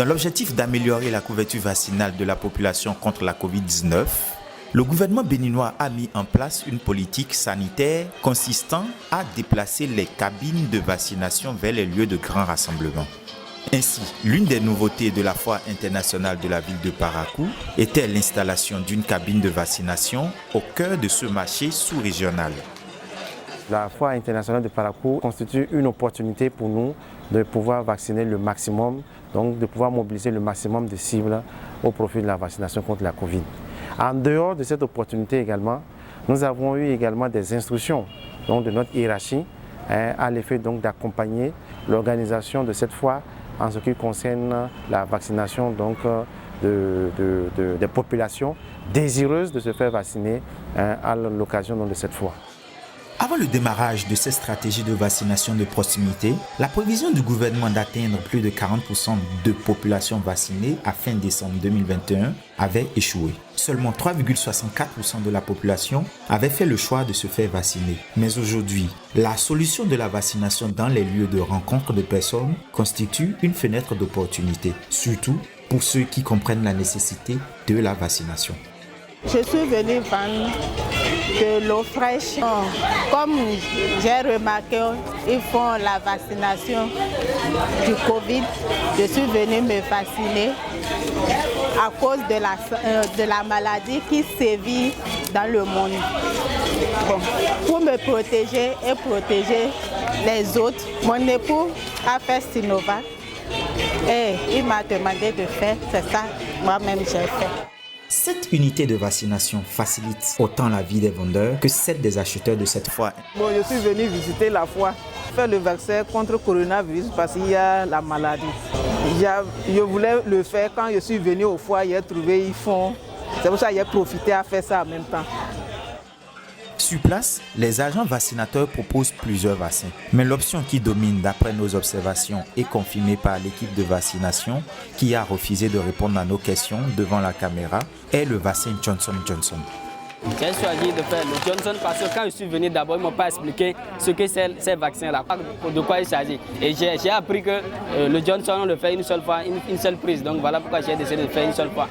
l'objectif d'améliorer la couverture vaccinale de la population contre la COVID-19, le gouvernement béninois a mis en place une politique sanitaire consistant à déplacer les cabines de vaccination vers les lieux de grand rassemblement. Ainsi, l'une des nouveautés de la foire internationale de la ville de Parakou était l'installation d'une cabine de vaccination au cœur de ce marché sous-régional. La foire internationale de Parakou constitue une opportunité pour nous de pouvoir vacciner le maximum, donc de pouvoir mobiliser le maximum de cibles au profit de la vaccination contre la Covid. En dehors de cette opportunité également, nous avons eu également des instructions donc, de notre hiérarchie à l'effet d'accompagner l'organisation de cette foire en ce qui concerne la vaccination donc, des populations désireuses de se faire vacciner à l'occasion de cette foire. Avant le démarrage de cette stratégie de vaccination de proximité, la prévision du gouvernement d'atteindre plus de 40% de population vaccinée à fin décembre 2021 avait échoué. Seulement 3,64% de la population avait fait le choix de se faire vacciner. Mais aujourd'hui, la solution de la vaccination dans les lieux de rencontre de personnes constitue une fenêtre d'opportunité, surtout pour ceux qui comprennent la nécessité de la vaccination. Je suis venue vendre de l'eau fraîche. Comme j'ai remarqué, ils font la vaccination du Covid. Je suis venue me vacciner à cause de la maladie qui sévit dans le monde. Bon, pour me protéger et protéger les autres, mon époux a fait Sinovac et il m'a demandé de faire, c'est ça, moi-même j'ai fait. Cette unité de vaccination facilite autant la vie des vendeurs que celle des acheteurs de cette foire. Bon, je suis venu visiter la foire, faire le vaccin contre le coronavirus parce qu'il y a la maladie. Je voulais le faire quand je suis venu aux foires, j'ai trouvé ils font. C'est pour ça que j'ai profité à faire ça en même temps. Sur place, les agents vaccinateurs proposent plusieurs vaccins. Mais l'option qui domine d'après nos observations est confirmée par l'équipe de vaccination qui a refusé de répondre à nos questions devant la caméra est le vaccin Johnson & Johnson. J'ai choisi de faire le Johnson parce que quand je suis venu d'abord, ils ne m'ont pas expliqué ce que c'est ces vaccins-là, de quoi il s'agit. Et j'ai appris que le Johnson, on le fait une seule fois, une seule prise. Donc voilà pourquoi j'ai décidé de faire une seule fois.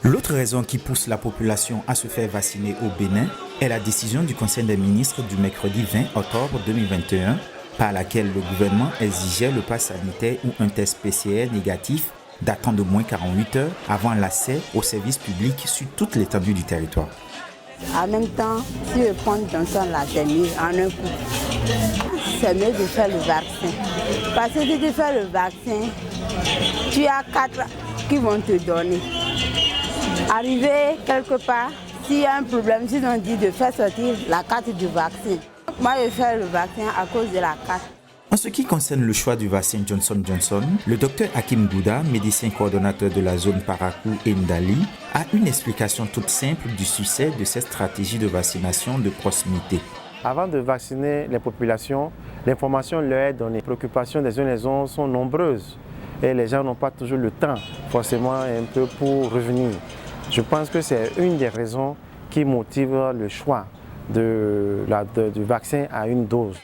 L'autre raison qui pousse la population à se faire vacciner au Bénin est la décision du Conseil des ministres du mercredi 20 octobre 2021 par laquelle le gouvernement exigeait le pass sanitaire ou un test PCR négatif datant de moins 48 heures avant l'accès aux services publics sur toute l'étendue du territoire. En même temps, si je prends Johnson là, c'est mieux en un coup. C'est mieux de faire le vaccin. Parce que si tu fais le vaccin, tu as 4 qui vont te donner. Arriver quelque part, s'il y a un problème, ils ont dit de faire sortir la carte du vaccin. Moi, je fais le vaccin à cause de la carte. En ce qui concerne le choix du vaccin Johnson & Johnson, le docteur Hakim Gouda, médecin coordonnateur de la zone Parakou et Ndali, a une explication toute simple du succès de cette stratégie de vaccination de proximité. Avant de vacciner les populations, l'information leur est donnée. Les préoccupations des uns et des autres sont nombreuses et les gens n'ont pas toujours le temps, forcément un peu pour revenir. Je pense que c'est une des raisons qui motive le choix du vaccin à une dose.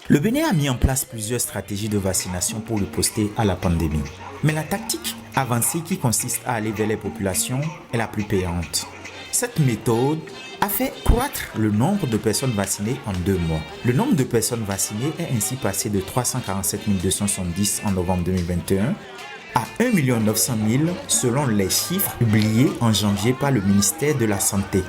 Le Bénin a mis en place plusieurs stratégies de vaccination pour riposter à la pandémie. Mais la tactique avancée qui consiste à aller vers les populations est la plus payante. Cette méthode a fait croître le nombre de personnes vaccinées en 2 mois. Le nombre de personnes vaccinées est ainsi passé de 347 270 en novembre 2021 à 1 900 000 selon les chiffres publiés en janvier par le ministère de la Santé.